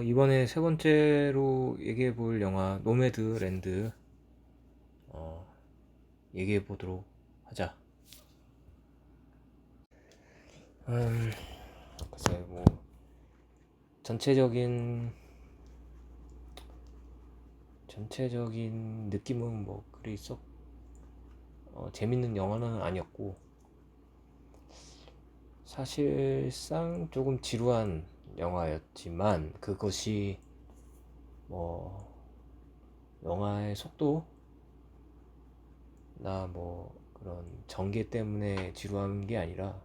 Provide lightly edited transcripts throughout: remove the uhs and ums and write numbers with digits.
이번에 세 번째로 얘기해 볼 영화 노매드랜드 어, 얘기해 보도록 하자. 음, 글쎄 뭐 전체적인 느낌은 뭐 그리 썩 재밌는 영화는 아니었고, 사실상 조금 지루한 영화였지만 그것이 뭐 영화의 속도나 뭐 그런 전개 때문에 지루한 게 아니라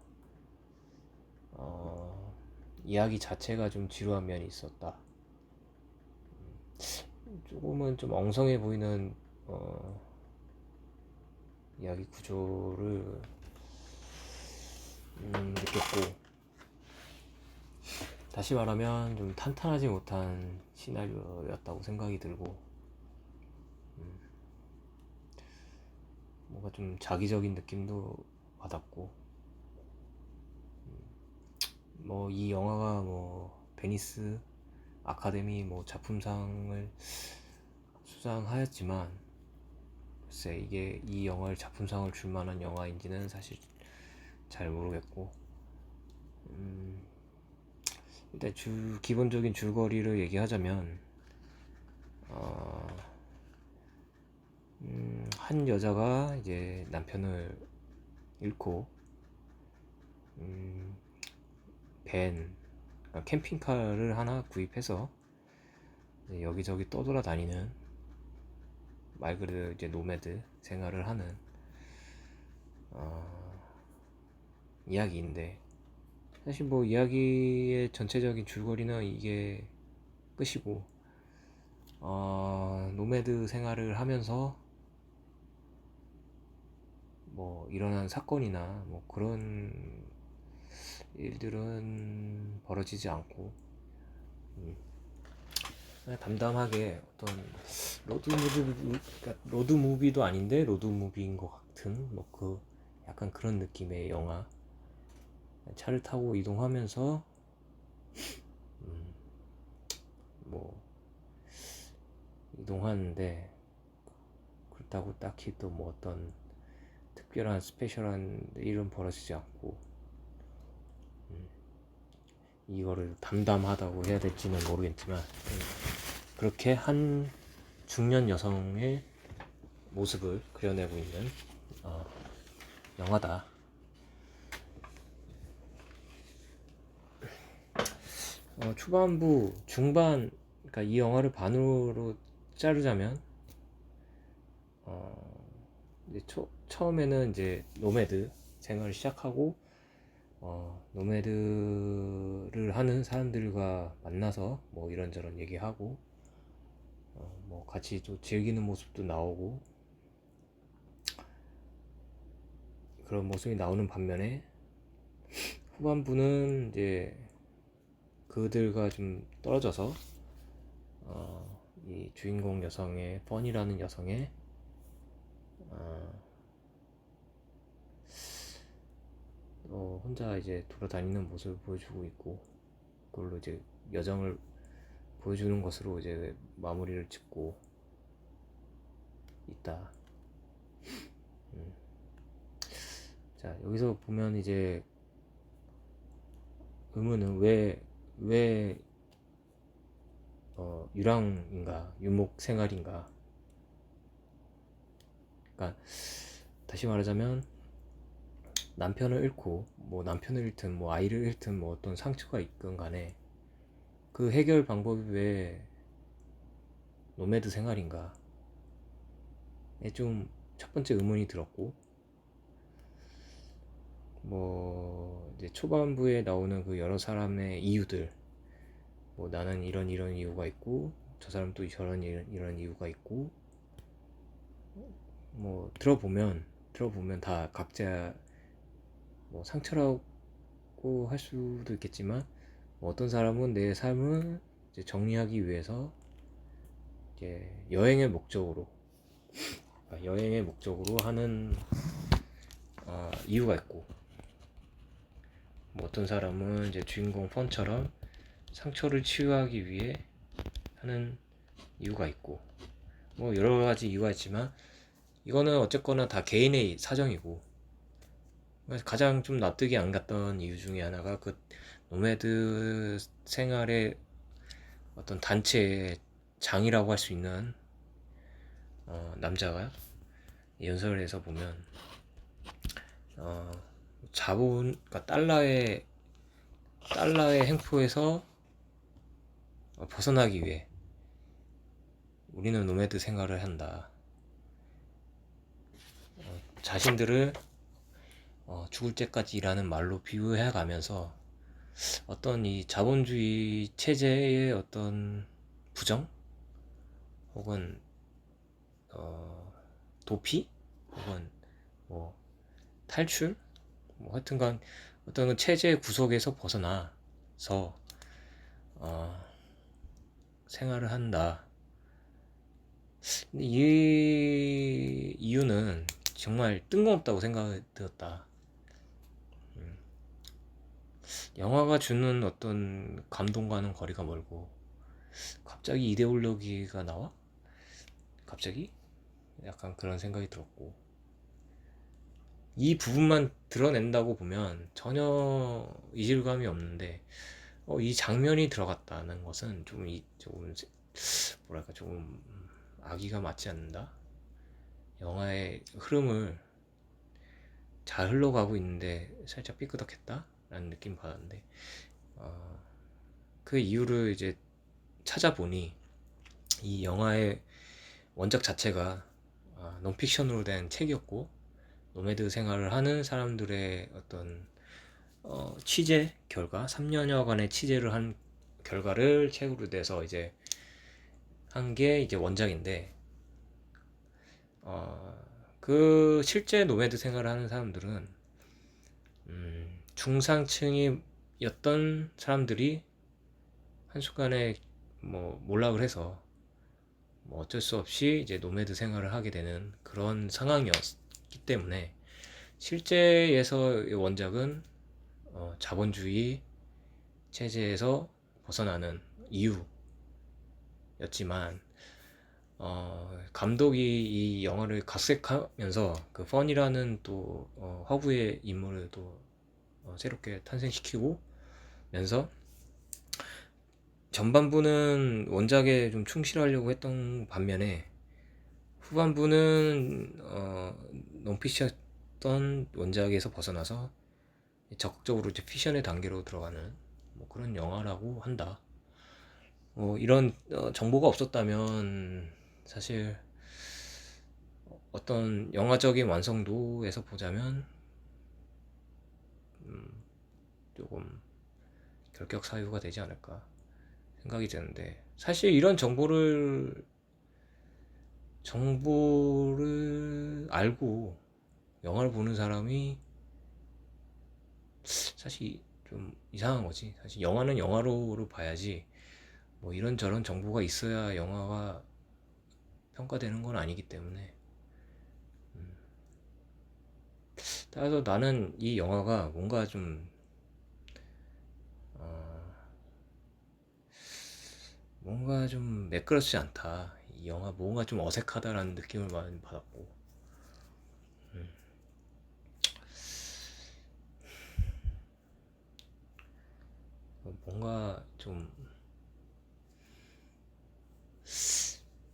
어, 이야기 자체가 좀 지루한 면이 있었다. 조금은 좀 엉성해 보이는 이야기 구조를 느꼈고, 다시 말하면 좀 탄탄하지 못한 시나리오였다고 생각이 들고, 뭔가 좀 자기적인 느낌도 받았고, 뭐 이 영화가 뭐 베니스 아카데미 뭐 작품상을 수상하였지만, 글쎄 이게 이 영화를 작품상을 줄 만한 영화인지는 사실 잘 모르겠고, 일단 기본적인 줄거리를 얘기하자면, 어, 한 여자가 이제 남편을 잃고 음, 그러니까 캠핑카를 하나 구입해서 여기저기 떠돌아다니는, 말 그대로 이제 노매드 생활을 하는 어, 이야기인데, 사실 뭐 이야기의 전체적인 줄거리는 이게 끝이고, 노매드 생활을 하면서 뭐 일어난 사건이나 뭐 그런 일들은 벌어지지 않고, 그냥 담담하게 어떤 그러니까 로드 무비도 아닌데 로드 무비인 것 같은 뭐 그 약간 그런 느낌의 영화. 차를 타고 이동하면서 뭐 이동하는데, 그렇다고 딱히 또 뭐 어떤 특별한 스페셜한 일은 벌어지지 않고, 이거를 담담하다고 해야 될지는 모르겠지만, 그렇게 한 중년 여성의 모습을 그려내고 있는 어, 영화다. 초반부, 중반, 그러니까 이 영화를 반으로 자르자면, 이제 처음에는 이제 노매드 생활을 시작하고, 노매드를 하는 사람들과 만나서 뭐 이런저런 얘기하고, 뭐 같이 또 즐기는 모습도 나오고, 그런 모습이 나오는 반면에, 후반부는 이제 그들과 좀 떨어져서 이 주인공 여성의 펀이라는 여성의 혼자 이제 돌아다니는 모습을 보여주고 있고, 그걸로 이제 여정을 보여주는 것으로 이제 마무리를 짓고 있다. 자, 여기서 보면 이제 의문은 왜 유랑인가, 유목 생활인가. 그러니까 다시 말하자면, 남편을 잃고 뭐 남편을 잃든 뭐 아이를 잃든 뭐 어떤 상처가 있건 간에 그 해결 방법이 왜 노매드 생활인가에 좀 첫 번째 의문이 들었고, 뭐 이제 초반부에 나오는 그 여러 사람의 이유들, 뭐 나는 이런 이유가 있고 저 사람 또 저런 이런 이유가 있고, 뭐 들어보면 다 각자 뭐 상처라고 할 수도 있겠지만, 뭐 어떤 사람은 내 삶을 이제 정리하기 위해서 이제 여행의 목적으로 하는 이유가 있고, 뭐 어떤 사람은 이제 주인공 펀처럼 상처를 치유하기 위해 하는 이유가 있고, 뭐 여러 가지 이유가 있지만 이거는 어쨌거나 다 개인의 사정이고, 가장 좀 납득이 안 갔던 이유 중에 하나가 그 노매드 생활의 어떤 단체의 장이라고 할 수 있는 남자가 연설을 해서 보면 어, 자본, 그러니까 달러의 횡포에서 벗어나기 위해 우리는 노매드 생활을 한다. 자신들을 죽을 때까지 일하는 말로 비유해 가면서 어떤 이 자본주의 체제의 어떤 부정 혹은 도피 혹은 뭐 탈출 뭐 하여튼간 어떤 체제 구석에서 벗어나서 생활을 한다. 이 이유는 정말 뜬금없다고 생각이 들었다. 영화가 주는 어떤 감동과는 거리가 멀고 갑자기 이데올로기가 나와? 갑자기? 약간 그런 생각이 들었고, 이 부분만 드러낸다고 보면 전혀 이질감이 없는데 이 장면이 들어갔다는 것은 조금 뭐랄까 조금 악의가 맞지 않는다. 영화의 흐름을 잘 흘러가고 있는데 살짝 삐끄덕했다 라는 느낌 받았는데, 그 이유를 이제 찾아보니 이 영화의 원작 자체가 논픽션으로 된 책이었고, 노매드 생활을 하는 사람들의 어떤 취재 결과 3년여간의 취재를 한 결과를 책으로 내서 이제 한 게 이제 원작인데, 그 실제 노매드 생활을 하는 사람들은 중상층이었던 사람들이 한순간에 뭐 몰락을 해서 뭐 어쩔 수 없이 이제 노매드 생활을 하게 되는 그런 상황이었기 때문에, 실제에서 원작은 자본주의 체제에서 벗어나는 이유였지만, 감독이 이 영화를 각색하면서 그 펀이라는 또 허브의 인물을 또 새롭게 탄생시키고 면서 전반부는 원작에 좀 충실하려고 했던 반면에 후반부는 논피션던 원작에서 벗어나서 적극적으로 이제 피션의 단계로 들어가는 뭐 그런 영화라고 한다. 이런 정보가 없었다면 사실 어떤 영화적인 완성도에서 보자면 조금 결격 사유가 되지 않을까 생각이 드는데, 사실 이런 정보를 알고 영화를 보는 사람이 사실 좀 이상한 거지. 사실 영화는 영화로 봐야지 뭐 이런저런 정보가 있어야 영화가 평가되는 건 아니기 때문에, 따라서 나는 이 영화가 뭔가 좀 매끄럽지 않다. 이 영화 뭔가 좀 어색하다라는 느낌을 많이 받았고, 뭔가 좀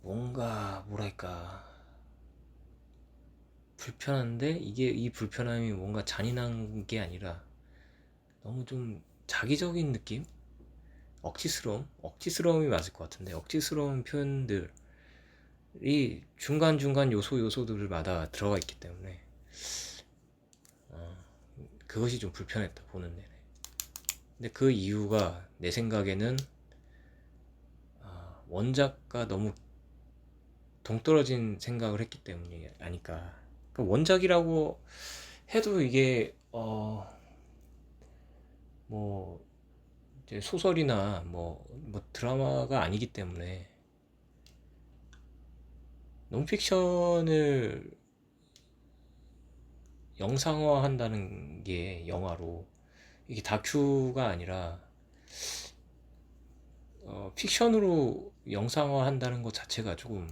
뭔가 뭐랄까 불편한데, 이게 이 불편함이 뭔가 잔인한 게 아니라 너무 좀 자기적인 느낌? 억지스러움이 맞을 것 같은데, 억지스러운 표현들이 중간중간 요소들마다 들어가 있기 때문에 그것이 좀 불편했다, 보는 내내. 근데 그 이유가 내 생각에는 원작과 너무 동떨어진 생각을 했기 때문이 아닐까. 그러니까 원작이라고 해도 이게 뭐 이제 소설이나 뭐 드라마가 아니기 때문에, 논픽션을 영상화한다는 게 영화로, 이게 다큐가 아니라 픽션으로 영상화 한다는 것 자체가 조금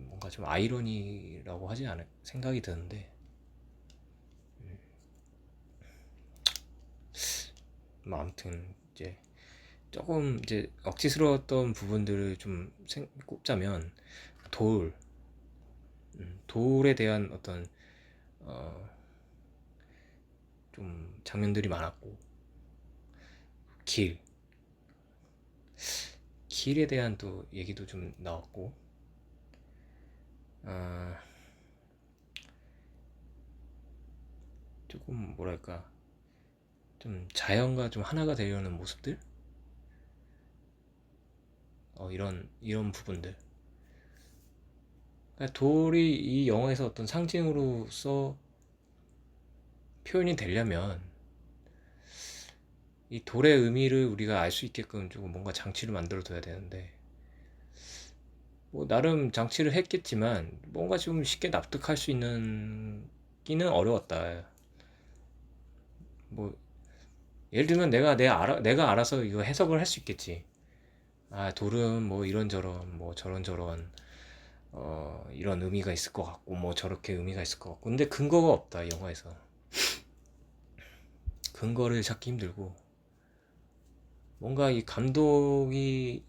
뭔가 좀 아이러니라고 하지 않을 생각이 드는데, 뭐 아무튼 이제 조금 이제 억지스러웠던 부분들을 좀 꼽자면, 돌, 돌에 대한 어떤 어, 좀 장면들이 많았고, 길, 길에 대한 또 얘기도 좀 나왔고, 어, 조금 뭐랄까 좀 자연과 좀 하나가 되려는 모습들, 이런 부분들. 그러니까 돌이 이 영화에서 어떤 상징으로서 표현이 되려면 이 돌의 의미를 우리가 알 수 있게끔 조금 뭔가 장치를 만들어 둬야 되는데, 뭐 나름 장치를 했겠지만 뭔가 좀 쉽게 납득할 수 있는 끼는 어려웠다. 뭐 예를 들면 내가 알아서 이거 해석을 할 수 있겠지. 아, 돌은 뭐 이런저런 뭐 저런저런 이런 의미가 있을 것 같고 뭐 저렇게 의미가 있을 것 같고, 근데 근거가 없다 이 영화에서. 근거를 찾기 힘들고, 뭔가 이 감독이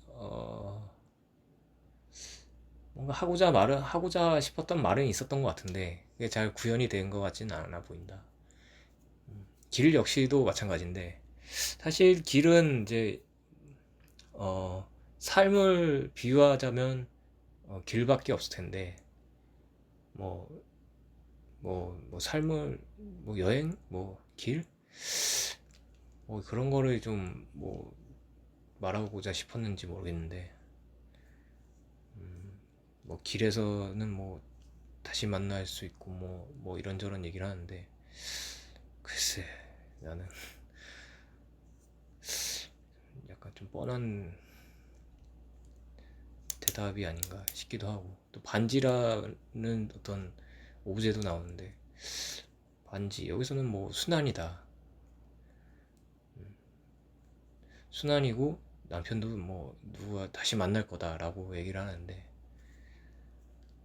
뭔가 하고자 싶었던 말은 있었던 것 같은데 그게 잘 구현이 된 것 같지는 않아 보인다. 길 역시도 마찬가지인데, 사실 길은 이제 삶을 비유하자면 길밖에 없을 텐데, 뭐 뭐 삶을 뭐 여행 뭐 길 뭐 그런 거를 좀 뭐 말하고자 싶었는지 모르겠는데, 뭐 길에서는 뭐 다시 만날 수 있고 뭐 이런저런 얘기를 하는데, 글쎄 나는 약간 좀 뻔한 대답이 아닌가 싶기도 하고, 또 반지라는 어떤 오브제도 나오는데, 반지 여기서는 뭐 순환이다, 순환이고 남편도 뭐 누가 다시 만날 거다라고 얘기를 하는데,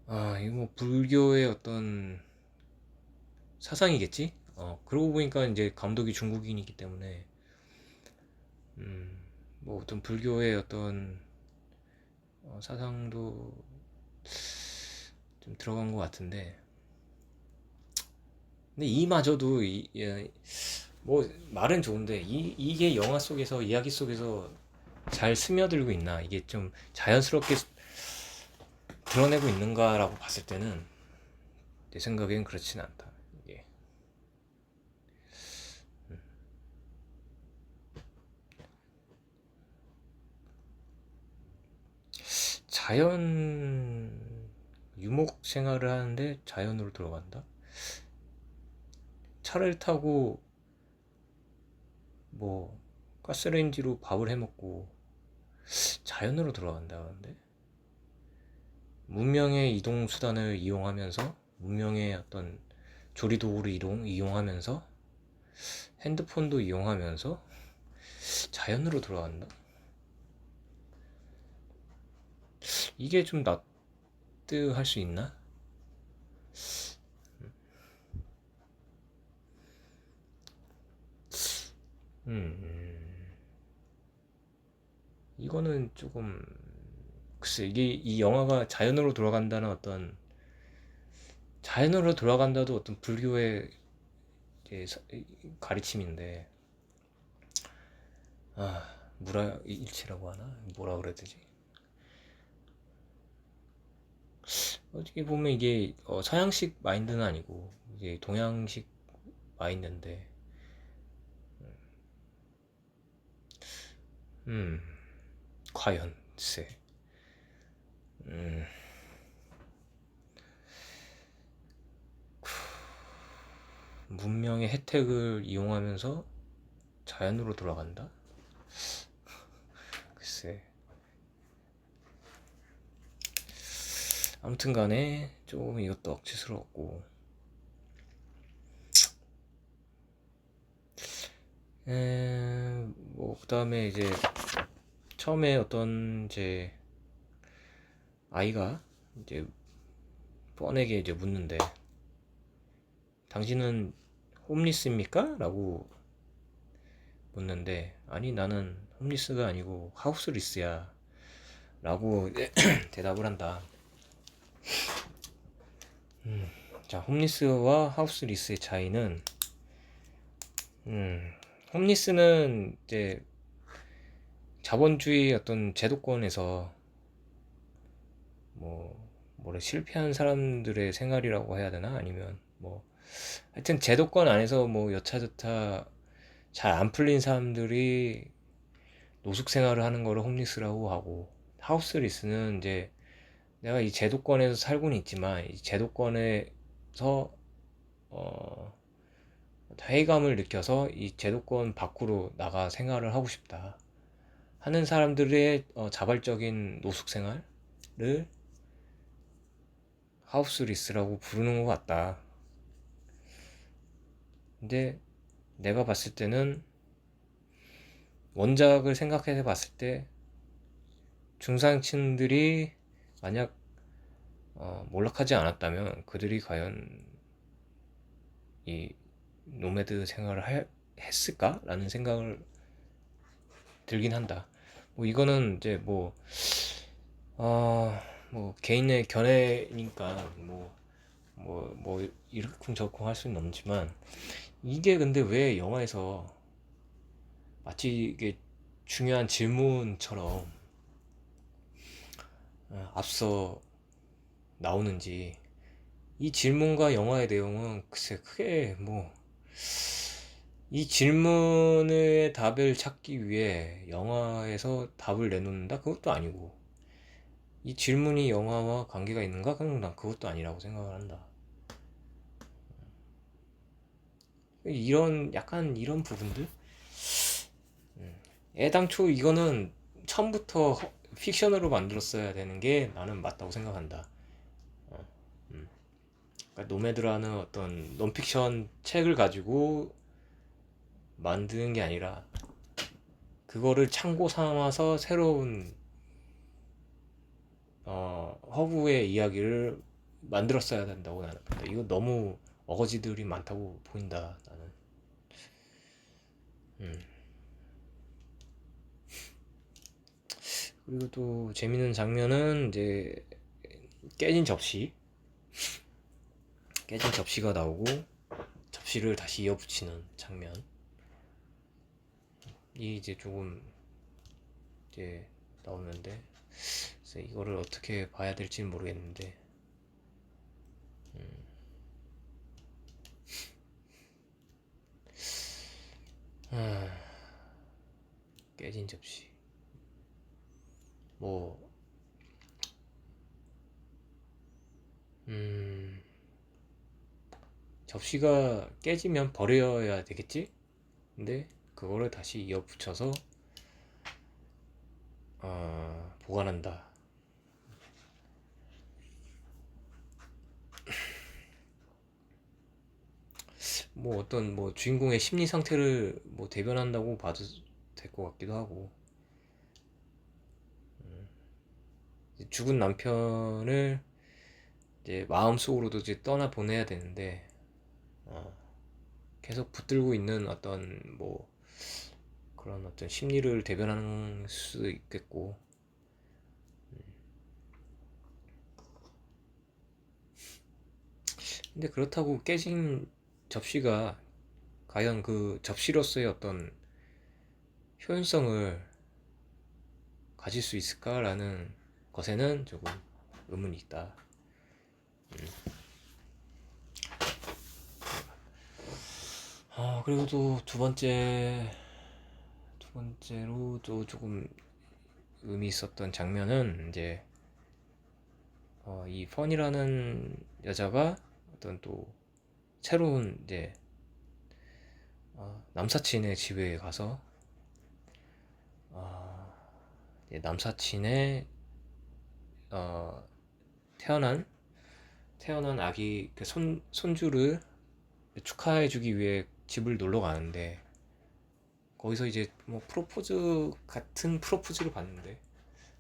아 이거 뭐 불교의 어떤 사상이겠지. 그러고 보니까 이제 감독이 중국인이기 때문에 뭐 어떤 불교의 어떤 사상도 좀 들어간 것 같은데, 근데 이마저도 뭐 말은 좋은데 이게 영화 속에서 이야기 속에서 잘 스며들고 있나, 이게 좀 자연스럽게 드러내고 있는가라고 봤을 때는 내 생각엔 그렇진 않다. 이게 자연 유목 생활을 하는데 자연으로 들어간다. 차를 타고 뭐 가스레인지로 밥을 해 먹고 자연으로 들어간다는데, 문명의 이동 수단을 이용하면서, 문명의 어떤 조리도구를 이용하면서, 핸드폰도 이용하면서 자연으로 돌아간다? 이게 좀 납득할 수 있나? 이거는 조금, 글쎄, 이게 이 영화가 자연으로 돌아간다는 어떤, 자연으로 돌아간다도 어떤 불교의 가르침인데, 무라일치라고 하나? 뭐라 그래야 되지? 어떻게 보면 이게 서양식 마인드는 아니고 이게 동양식 마인드인데, 음, 과연, 글쎄, 음, 문명의 혜택을 이용하면서 자연으로 돌아간다? 글쎄, 아무튼 간에 조금 이것도 억지스러웠고, 뭐, 그 다음에 이제 처음에 어떤 이제 아이가 이제 뻔하게 이제 묻는데, 당신은 홈리스입니까? 라고 묻는데, 아니 나는 홈리스가 아니고 하우스리스야 라고 대답을 한다. 자, 홈리스와 하우스리스의 차이는, 홈리스는 이제 자본주의 어떤 제도권에서 뭐 뭐래 실패한 사람들의 생활이라고 해야 되나, 아니면 뭐 하여튼 제도권 안에서 뭐 여차저차 잘 안 풀린 사람들이 노숙 생활을 하는 거를 홈리스라고 하고, 하우스 리스는 이제 내가 이 제도권에서 살고는 있지만 이 제도권에서 어 회의감을 느껴서 이 제도권 밖으로 나가 생활을 하고 싶다 하는 사람들의 자발적인 노숙 생활을 하우스 리스라고 부르는 것 같다. 근데 내가 봤을 때는, 원작을 생각해 봤을 때 중산층들이 만약 몰락하지 않았다면 그들이 과연 이 노매드 생활을 했을까라는 생각을 들긴 한다. 뭐 이거는 이제 뭐 개인의 견해니까 뭐 이러쿵저쿵 할 수는 없지만, 이게 근데 왜 영화에서 마치 이게 중요한 질문처럼 앞서 나오는지, 이 질문과 영화의 내용은 글쎄 크게 뭐, 이 질문의 답을 찾기 위해 영화에서 답을 내놓는다? 그것도 아니고, 이 질문이 영화와 관계가 있는가? 그건 난 그것도 아니라고 생각을 한다. 약간 이런 부분들? 애당초 이거는 처음부터 픽션으로 만들었어야 되는 게 나는 맞다고 생각한다. 그러니까 노매드라는 어떤 논픽션 책을 가지고 만드는 게 아니라 그거를 참고 삼아서 새로운 허브의 이야기를 만들었어야 된다고 나는 본다. 이거 너무 어거지들이 많다고 보인다, 나는. 음. 그리고 또 재밌는 장면은 이제 깨진 접시 깨진 접시가 나오고 접시를 다시 이어붙이는 장면이 이제 조금 이제 나오는데, 그래서 이거를 어떻게 봐야 될지는 모르겠는데, 아, 깨진 접시, 뭐 접시가 깨지면 버려야 되겠지? 근데 그거를 다시 이어붙여서 보관한다. 뭐 어떤 뭐 주인공의 심리 상태를 뭐 대변한다고 봐도 될 것 같기도 하고, 죽은 남편을 이제 마음속으로도 이제 떠나 보내야 되는데 계속 붙들고 있는 어떤 뭐 그런 어떤 심리를 대변하는 수 있겠고, 근데 그렇다고 깨진 접시가 과연 그 접시로서의 어떤 효율성을 가질 수 있을까라는 것에는 조금 의문이 있다. 그리고 또 두 번째로 또 조금 의미 있었던 장면은 이제 이 펀이라는 여자가 어떤 또 새로운 이제 남사친의 집에 가서 남사친의 어, 태어난 아기 그 손주를 축하해주기 위해 집을 놀러 가는데, 거기서 이제 뭐 프로포즈 같은 프로포즈를 받는데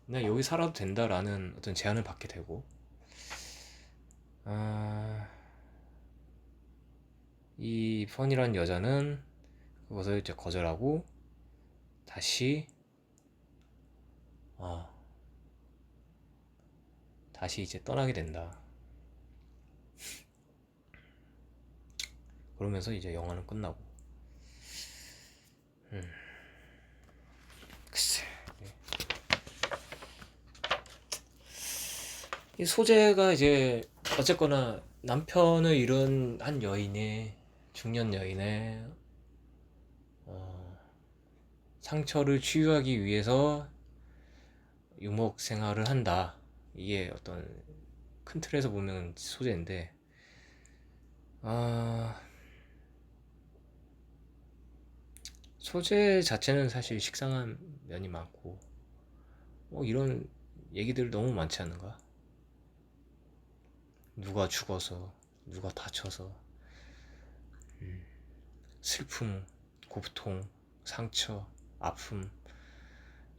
그냥 여기 살아도 된다라는 어떤 제안을 받게 되고, 아, 이 펀이라는 여자는 그것을 이제 거절하고 다시 어, 다시 이제 떠나게 된다. 그러면서 이제 영화는 끝나고. 글쎄, 이 소재가 이제 어쨌거나 남편을 잃은 한 여인의, 중년 여인의 상처를 치유하기 위해서 유목 생활을 한다. 이게 어떤 큰 틀에서 보면 소재인데, 아, 소재 자체는 사실 식상한 면이 많고, 이런 얘기들 너무 많지 않은가? 누가 죽어서, 누가 다쳐서, 슬픔, 고통, 상처, 아픔,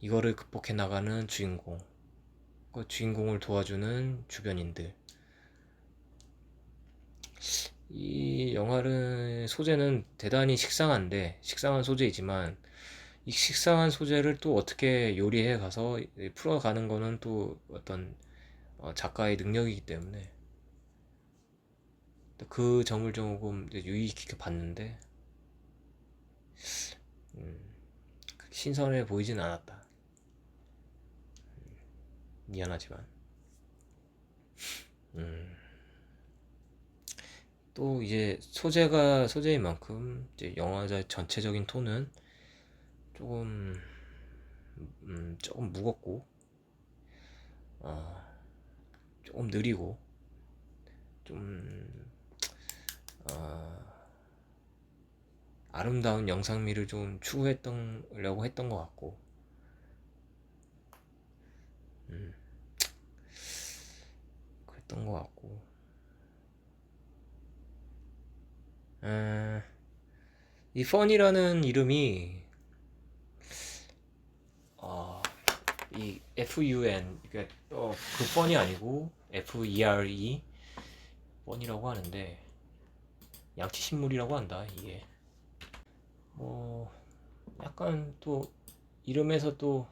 이거를 극복해 나가는 주인공, 그 주인공을 도와주는 주변인들. 이 영화는 소재는 대단히 식상한데, 식상한 소재이지만 이 식상한 소재를 또 어떻게 요리해 가서 풀어가는 거는 또 어떤 작가의 능력이기 때문에 그 점을 조금 유의 깊게 봤는데, 음, 신선해 보이진 않았다. 미안하지만. 음, 또 이제 소재가 소재인 만큼 이제 영화 전체적인 톤은 조금 조금 무겁고, 어, 조금 느리고, 좀 아름다운 영상미를 좀 추구했던 했던 것 같고, 음, 그랬던 것 같고, 아, 이 펀이라는 이름이 어, 이 FUN, 그러니까 그 펀이 아니고 FERE 펀이라고 하는데, 양치신물이라고 한다 이게. 뭐 약간 또 이름에서 또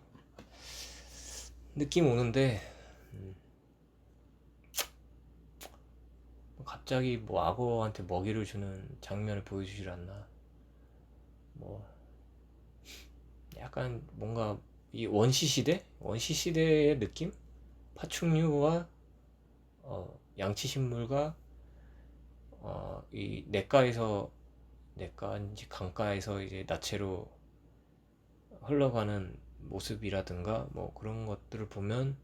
느낌 오는데, 갑자기 뭐 악어한테 먹이를 주는 장면을 보여주질 않나. 뭐 약간 뭔가 이 원시 시대의 느낌, 파충류와 양치식물과 이 냇가인지 강가에서 이제 나체로 흘러가는 모습이라든가 뭐 그런 것들을 보면,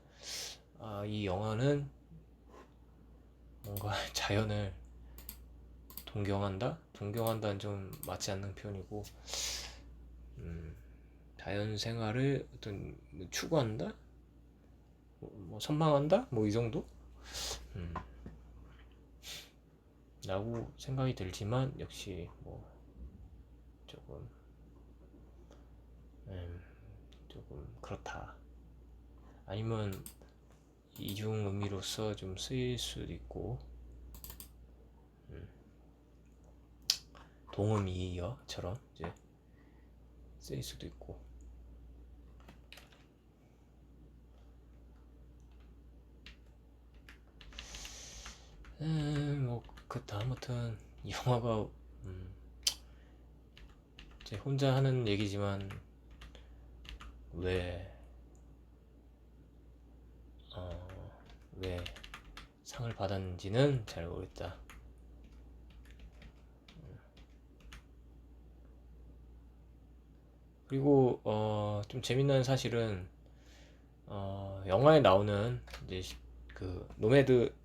이 영화는 뭔가 자연을 동경한다는 좀 맞지 않는 표현이고, 음, 자연 생활을 어떤 추구한다, 뭐 선망한다, 뭐 이 정도, 음, 라고 생각이 들지만, 역시 뭐 조금 음, 조금 그렇다. 아니면 이중 의미로서 좀 쓰일 수도 있고, 동음이어처럼 이제 쓰일 수도 있고. 뭐 그렇다. 아무튼 이 영화가 제 혼자 하는 얘기지만 왜 어, 왜 상을 받았는지는 잘 모르겠다. 그리고 좀 재밌는 사실은 영화에 나오는 이제 그 노매드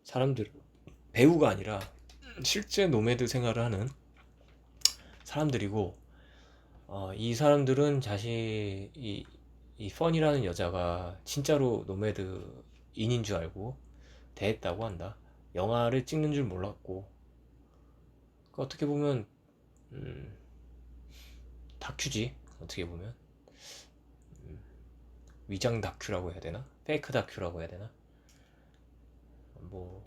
사람들, 배우가 아니라 실제 노매드 생활을 하는 사람들이고, 이 사람들은 이 펀이라는 여자가 진짜로 노매드인인 줄 알고 대했다고 한다. 영화를 찍는 줄 몰랐고, 어떻게 보면 다큐지 어떻게 보면. 위장 다큐라고 해야 되나? 페이크 다큐라고 해야 되나? 뭐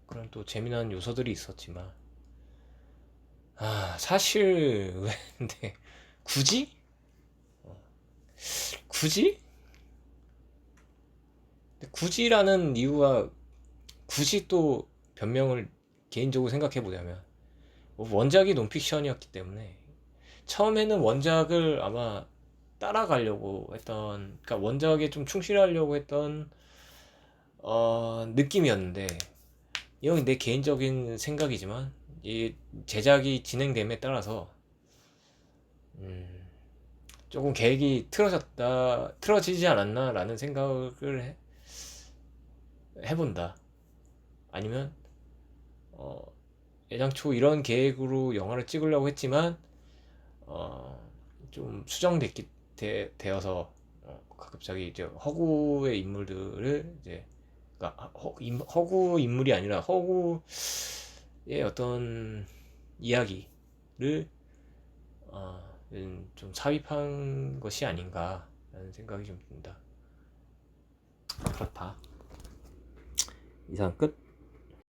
그런 또 재미난 요소들이 있었지만 사실 왜 근데 굳이? 굳이? 근데 굳이라는 이유가 굳이 또 변명을 개인적으로 생각해 보자면 원작이 논픽션이었기 때문에 처음에는 원작을 아마 따라가려고 했던, 그러니까 원작에 좀 충실하려고 했던 느낌이었는데, 이건 내 개인적인 생각이지만 이 제작이 진행됨에 따라서 음, 조금 계획이 틀어지지 않았나라는 생각을 해본다. 아니면 어, 애당초 이런 계획으로 영화를 찍으려고 했지만 어, 좀 되어서 갑자기 이제 허구의 인물들을 이제, 그러니까 허구 인물이 아니라 허구의 어떤 이야기를 좀 삽입한 것이 아닌가라는 생각이 좀 든다. 그렇다. 이상 끝.